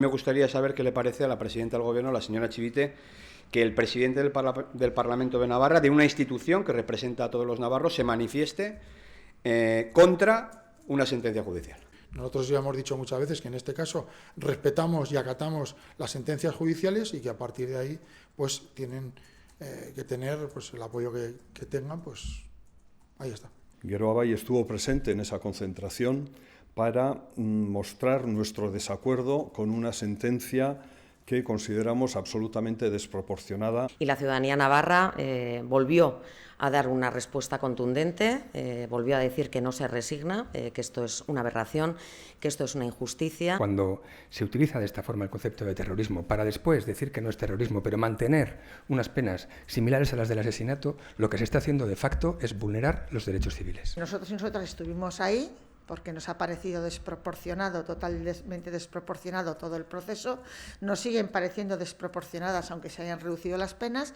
Me gustaría saber qué le parece a la presidenta del Gobierno, la señora Chivite, que el presidente del Parlamento de Navarra, de una institución que representa a todos los navarros, se manifieste contra una sentencia judicial. Nosotros ya hemos dicho muchas veces que en este caso respetamos y acatamos las sentencias judiciales y que a partir de ahí pues tienen que tener pues el apoyo que tengan, pues ahí está. Geroabay estuvo presente en esa concentración para mostrar nuestro desacuerdo con una sentencia que consideramos absolutamente desproporcionada. Y la ciudadanía navarra volvió a dar una respuesta contundente, volvió a decir que no se resigna, que esto es una aberración, que esto es una injusticia. Cuando se utiliza de esta forma el concepto de terrorismo para después decir que no es terrorismo, pero mantener unas penas similares a las del asesinato, lo que se está haciendo de facto es vulnerar los derechos civiles. Nosotros y nosotras estuvimos ahí porque nos ha parecido desproporcionado, totalmente desproporcionado todo el proceso. Nos siguen pareciendo desproporcionadas, aunque se hayan reducido las penas.